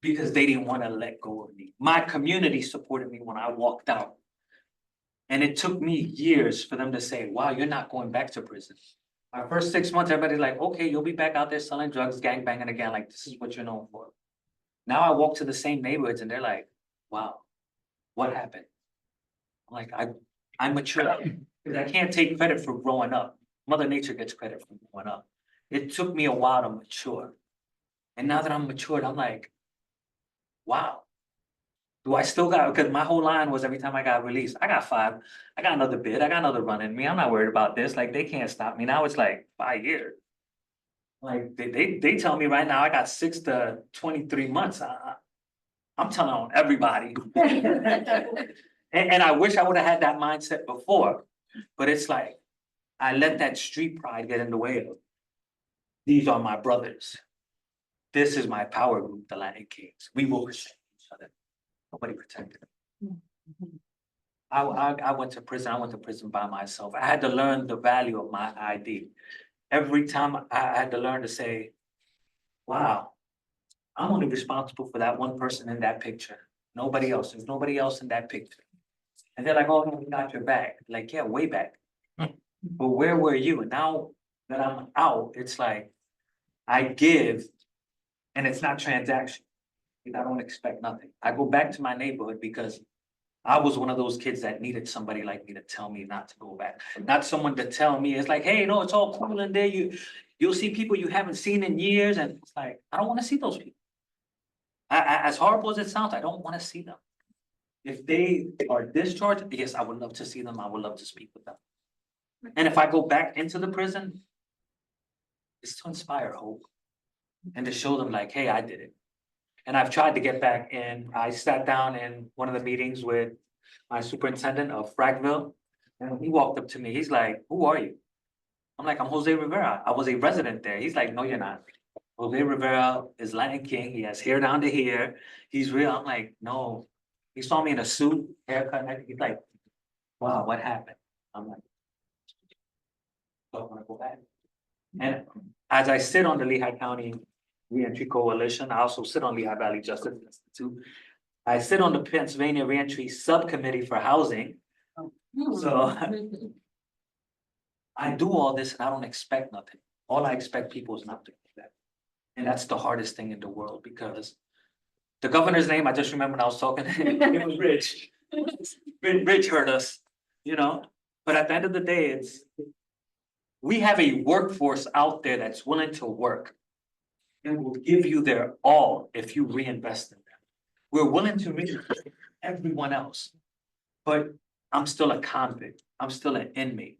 because they didn't want to let go of me. My community supported me when I walked out. And it took me years for them to say, wow, you're not going back to prison. My first 6 months, everybody's like, okay, you'll be back out there selling drugs, gangbanging again. Like, this is what you're known for. Now I walk to the same neighborhoods and they're like, wow, what happened? I'm like, I'm mature. Because I can't take credit for growing up. Mother Nature gets credit for growing up. It took me a while to mature. And now that I'm matured, I'm like, wow. Do I still got, because my whole line was every time I got released, I got 5, I got another bid, I got another run in me. I'm not worried about this. Like, they can't stop me. Now it's like 5 years. Like, they tell me right now I got 6 to 23 months. I'm telling on everybody. And I wish I would have had that mindset before. But it's like, I let that street pride get in the way of, these are my brothers. This is my power group, the Latin Kings. We will protect each other. Nobody protected them. I went to prison. I went to prison by myself. I had to learn the value of my ID. Every time I had to learn to say, wow, I'm only responsible for that one person in that picture. Nobody else. There's nobody else in that picture. And they're like, oh, no, we got your back. Like, yeah, way back. But where were you? And now that I'm out, it's like, I give, and it's not transaction. I don't expect nothing. I go back to my neighborhood because I was one of those kids that needed somebody like me to tell me not to go back. Not someone to tell me, it's like, hey, no, it's all cool in there. You'll see people you haven't seen in years. And it's like, I don't want to see those people. As horrible as it sounds, I don't want to see them. If they are discharged, yes, I would love to see them. I would love to speak with them. And if I go back into the prison, it's to inspire hope and to show them like, hey, I did it. And I've tried to get back in. I sat down in one of the meetings with my superintendent of Fragville, and he walked up to me. He's like, who are you? I'm like, I'm Jose Rivera. I was a resident there. He's like, no, you're not. Jose Rivera is Latin King. He has hair down to here. He's real. I'm like, no. He saw me in a suit, haircut, and everything. He's like, wow, what happened? I'm like, don't want to go back. And as I sit on the Lehigh County Reentry Coalition, I also sit on Lehigh Valley Justice Institute. I sit on the Pennsylvania Reentry Subcommittee for Housing. So I do all this and I don't expect nothing. All I expect people is not to do that. And that's the hardest thing in the world because the governor's name, I just remember when I was talking, it was Rich. Rich hurt us, you know, but at the end of the day, we have a workforce out there that's willing to work and will give you their all if you reinvest in them. We're willing to reinvest in everyone else, but I'm still a convict. I'm still an inmate.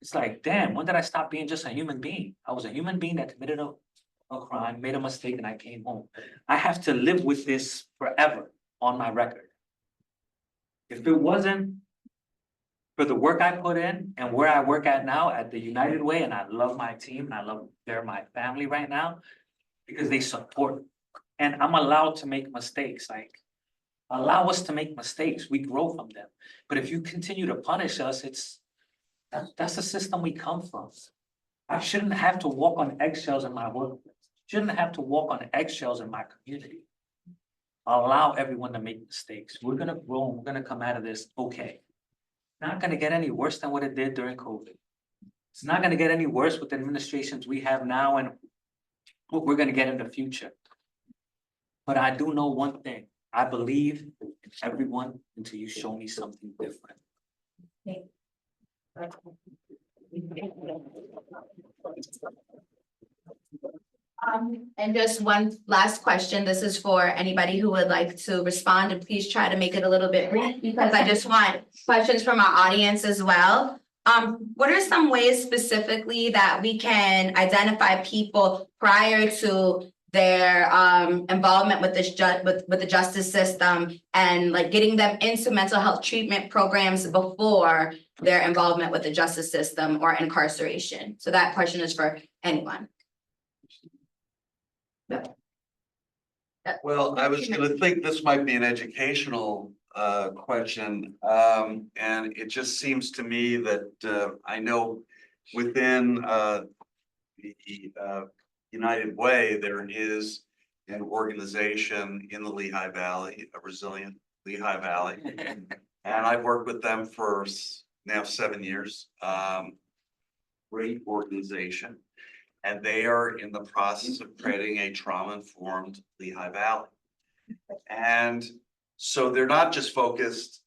It's like, damn, when did I stop being just a human being? I was a human being that committed a crime, made a mistake, and I came home. I have to live with this forever on my record. If it wasn't for the work I put in and where I work at now at the United Way, and I love my team, and I love they're my family right now, because they support. And I'm allowed to make mistakes, like, allow us to make mistakes, we grow from them. But if you continue to punish us, that's the system we come from. I shouldn't have to walk on eggshells in my workplace, shouldn't have to walk on eggshells in my community. Allow everyone to make mistakes. We're gonna grow, and we're gonna come out of this okay. Not gonna get any worse than what it did during COVID. It's not gonna get any worse with the administrations we have now and what we're gonna get in the future. But I do know one thing, I believe in everyone until you show me something different. And just one last question. This is for anybody who would like to respond, and please try to make it a little bit brief because I just want questions from our audience as well. What are some ways specifically that we can identify people prior to their involvement with this with the justice system and like getting them into mental health treatment programs before their involvement with the justice system or incarceration? So that question is for anyone. Well, I was gonna think this might be an educational question. And it just seems to me that I know within the United Way, there is an organization in the Lehigh Valley, a resilient Lehigh Valley. And I've worked with them for now 7 years. Great organization. And they are in the process of creating a trauma-informed Lehigh Valley. And so they're not just focused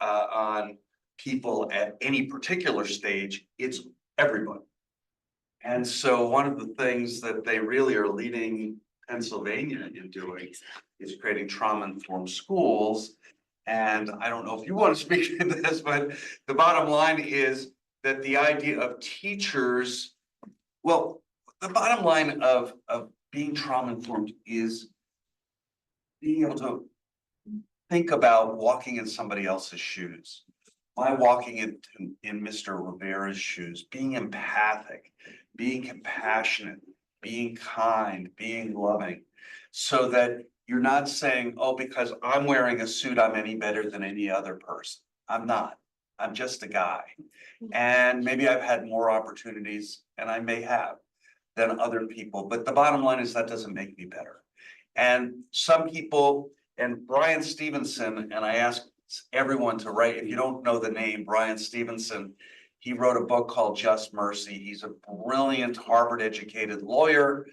on people at any particular stage, it's everybody. And so one of the things that they really are leading Pennsylvania in doing is creating trauma-informed schools. And I don't know if you want to speak to this, but the bottom line is that the idea of teachers, well, the bottom line of being trauma-informed is being able to think about walking in somebody else's shoes. By walking in Mr. Rivera's shoes, being empathic, being compassionate, being kind, being loving, so that you're not saying, oh, because I'm wearing a suit, I'm any better than any other person. I'm not. I'm just a guy. And maybe I've had more opportunities, and I may have, than other people. But the bottom line is that doesn't make me better. And some people, and Brian Stevenson, and I ask everyone to write, if you don't know the name, Brian Stevenson, he wrote a book called Just Mercy. He's a brilliant Harvard-educated lawyer.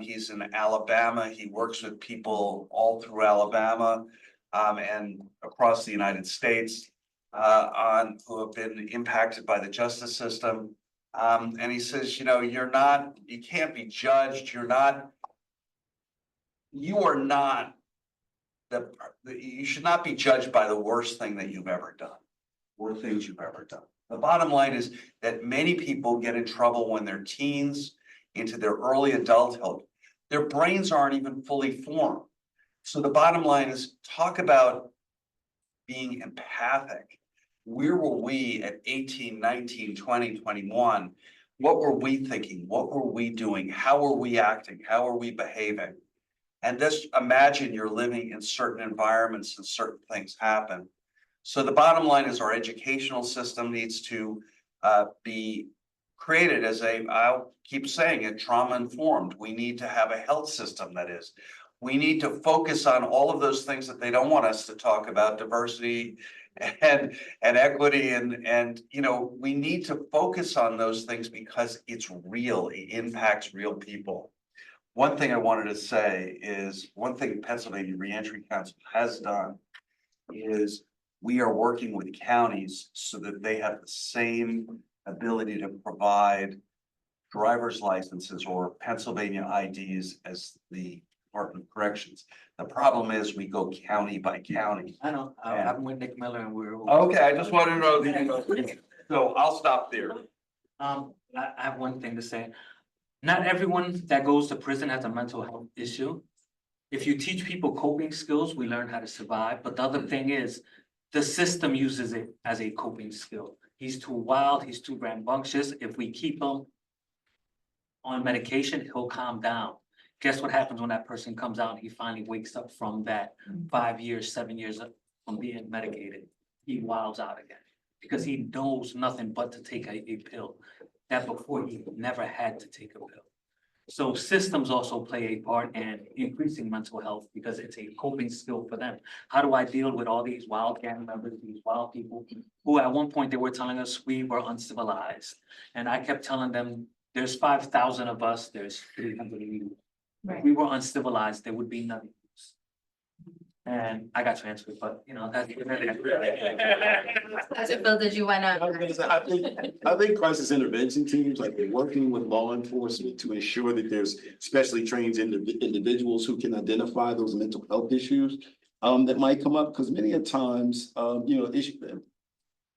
He's in Alabama. He works with people all through Alabama and across the United States who have been impacted by the justice system. And he says, you know, you can't be judged. You are not you should not be judged by the worst thing that you've ever done, or things you've ever done. The bottom line is that many people get in trouble when they're teens into their early adulthood. Their brains aren't even fully formed. So the bottom line is, talk about being empathic. Where were we at 18, 19, 20, 21? What were we thinking? What were we doing? How were we acting? How are we behaving? And just imagine you're living in certain environments and certain things happen. So the bottom line is, our educational system needs to be created as I'll keep saying it, trauma informed. We need to have a health system that is. We need to focus on all of those things that they don't want us to talk about, diversity and equity, and you know, we need to focus on those things because it's real, it impacts real people. One thing I wanted to say is, one thing Pennsylvania Reentry Council has done is we are working with counties so that they have the same ability to provide driver's licenses or Pennsylvania IDs as the Department of Corrections. The problem is we go county by county. I know, I'm with Nick Miller and we're. Okay, I just want to know the, so I'll stop there. I have one thing to say. Not everyone that goes to prison has a mental health issue. If you teach people coping skills, we learn how to survive. But the other thing is, the system uses it as a coping skill. He's too wild, he's too rambunctious. If we keep him on medication, he'll calm down. Guess what happens when that person comes out and he finally wakes up from that 5 years, 7 years from being medicated? He wilds out again because he knows nothing but to take a pill that before he never had to take a pill. So systems also play a part in increasing mental health because it's a coping skill for them. How do I deal with all these wild gang members, these wild people who at one point they were telling us we were uncivilized? And I kept telling them, there's 5,000 of us, there's 300 of you. If we were uncivilized, there would be none of us. And I got transferred, but you know, that's. Pastor Phil, did you wanna? I was gonna say, I think crisis intervention teams, like they're working with law enforcement to ensure that there's specially trained individuals who can identify those mental health issues that might come up, because many a times, you know,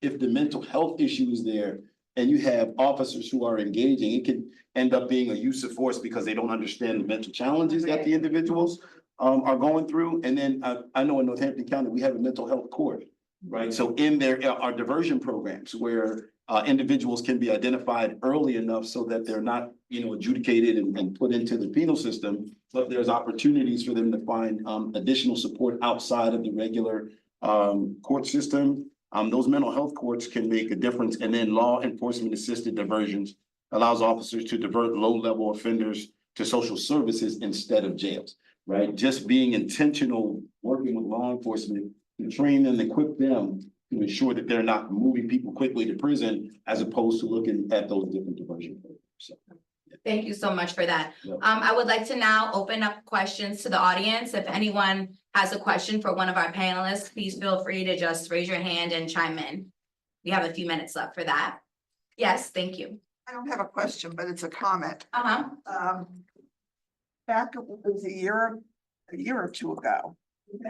if the mental health issue is there and you have officers who are engaging, it can end up being a use of force because they don't understand the mental challenges that the individuals are going through. And then I know in Northampton County, we have a mental health court, right? So in there are diversion programs where individuals can be identified early enough so that they're not, you know, adjudicated and put into the penal system, but there's opportunities for them to find additional support outside of the regular court system. Those mental health courts can make a difference. And then law enforcement assisted diversions allows officers to divert low-level offenders to social services instead of jails. Right, just being intentional, working with law enforcement to train them, equip them to ensure that they're not moving people quickly to prison, as opposed to looking at those different diversion programs. So, Thank you so much for that. Yeah. I would like to now open up questions to the audience. If anyone has a question for one of our panelists, please feel free to just raise your hand and chime in. We have a few minutes left for that. Yes, thank you. I don't have a question, but it's a comment. Uh-huh. Back, it was a year or two ago,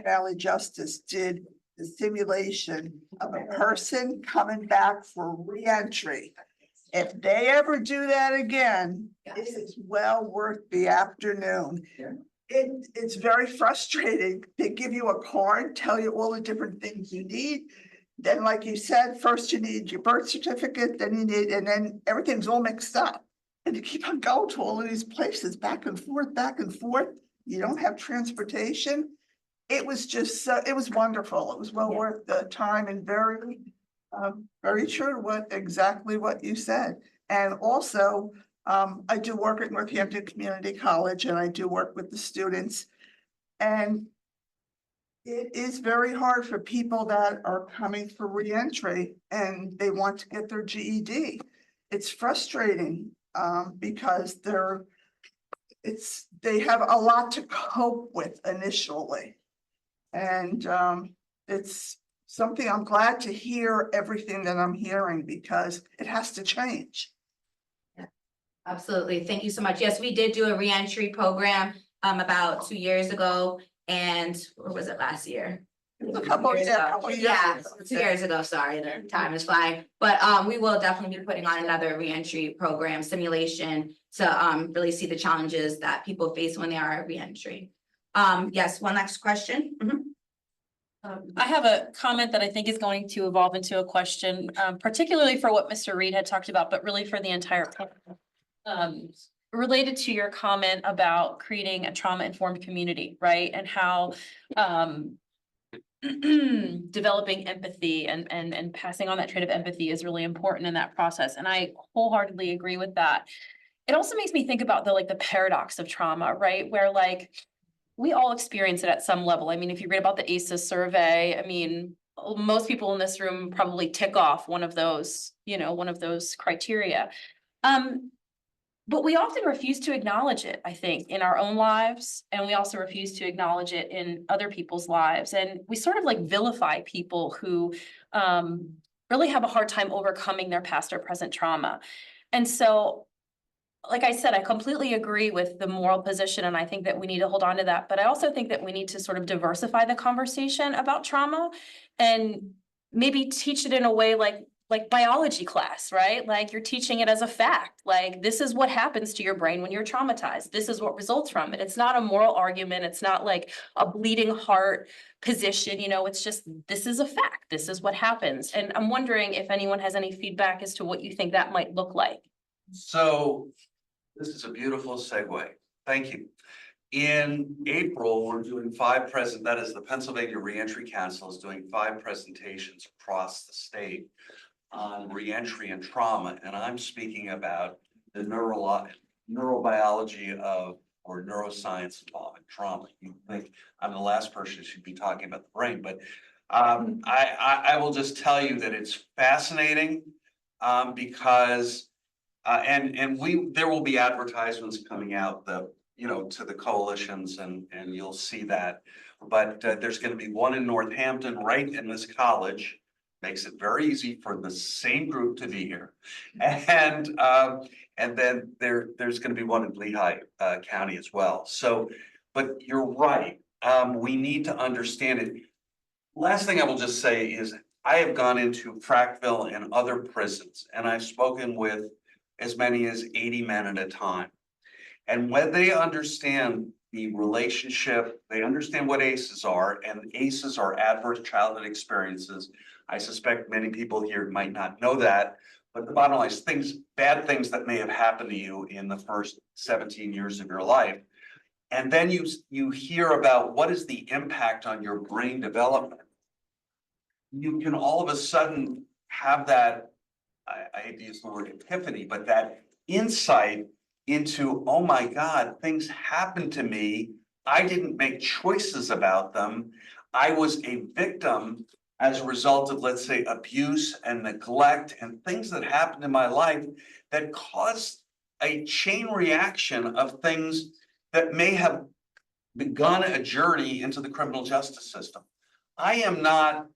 Valley Justice did the simulation of a person coming back for reentry. If they ever do that again, it is well worth the afternoon. Yeah. It's very frustrating. They give you a card, tell you all the different things you need. Then, like you said, first you need your birth certificate, then you need, and then everything's all mixed up. And you keep on going to all of these places, back and forth, back and forth. You don't have transportation. It was just so, it was wonderful. It was well worth the time and very true to exactly what you said. And also, I do work at Northampton Community College and I do work with the students. And it is very hard for people that are coming for reentry and they want to get their GED. It's frustrating. Because they have a lot to cope with initially. And it's something I'm glad to hear everything that I'm hearing because it has to change. Absolutely. Thank you so much. Yes, we did do a reentry program about 2 years ago. And, or was it last year? A couple of years. Yeah, 2 years ago, sorry, the time is flying, but we will definitely be putting on another reentry program simulation to really see the challenges that people face when they are at reentry. Yes, one next question. Mhm. I have a comment that I think is going to evolve into a question, particularly for what Mr. Reed had talked about, but really for the entire panel. Related to your comment about creating a trauma-informed community, right? And how developing empathy and passing on that trait of empathy is really important in that process. And I wholeheartedly agree with that. It also makes me think about the paradox of trauma, right? Where we all experience it at some level. I mean, if you read about the ACEs survey, I mean, most people in this room probably tick off one of those, one of those criteria. But we often refuse to acknowledge it, I think, in our own lives, and we also refuse to acknowledge it in other people's lives. And we sort of vilify people who really have a hard time overcoming their past or present trauma. And so, like I said, I completely agree with the moral position, and I think that we need to hold on to that. But I also think that we need to sort of diversify the conversation about trauma and maybe teach it in a way like biology class, right? Like you're teaching it as a fact, like this is what happens to your brain when you're traumatized. This is what results from it. It's not a moral argument. It's not like a bleeding heart position, it's just, this is a fact. This is what happens. And I'm wondering if anyone has any feedback as to what you think that might look like. So this is a beautiful segue. Thank you. In April, we're doing that is the Pennsylvania Reentry Council is doing 5 presentations across the state on reentry and trauma. And I'm speaking about the neurobiology of or neuroscience involving trauma. You think I'm the last person who should be talking about the brain, but I will just tell you that it's fascinating because there will be advertisements coming out to the coalitions and you'll see that. But there's going to be one in Northampton right in this college. Makes it very easy for the same group to be here. And then there's going to be one in Lehigh County as well. So, but you're right. We need to understand it. Last thing I will just say is I have gone into Frackville and other prisons, and I've spoken with as many as 80 men at a time. And when they understand the relationship, they understand what ACEs are, and ACEs are adverse childhood experiences. I suspect many people here might not know that, but the bottom line is bad things that may have happened to you in the first 17 years of your life. And then you hear about what is the impact on your brain development. You can all of a sudden have that, I hate to use the word epiphany, but that insight into, oh my God, things happened to me. I didn't make choices about them. I was a victim as a result of, let's say, abuse and neglect and things that happened in my life that caused a chain reaction of things that may have begun a journey into the criminal justice system. I am not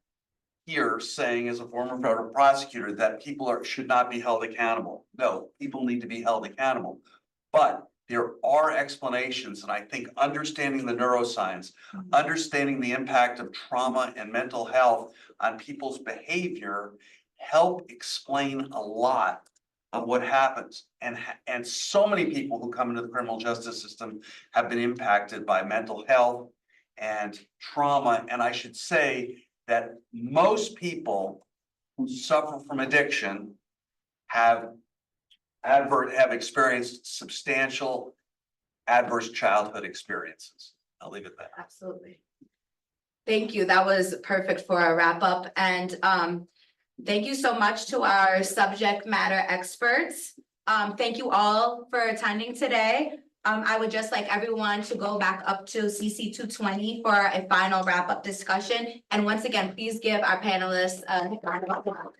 here saying, as a former federal prosecutor, that people should not be held accountable. No, people need to be held accountable. But there are explanations, and I think understanding the neuroscience, understanding the impact of trauma and mental health on people's behavior help explain a lot of what happens. And so many people who come into the criminal justice system have been impacted by mental health and trauma. And I should say that most people who suffer from addiction have experienced substantial adverse childhood experiences. I'll leave it there. Absolutely. Thank you. That was perfect for a wrap up. And thank you so much to our subject matter experts. Thank you all for attending today. I would just like everyone to go back up to CC 220 for a final wrap up discussion. And once again, please give our panelists a round of applause.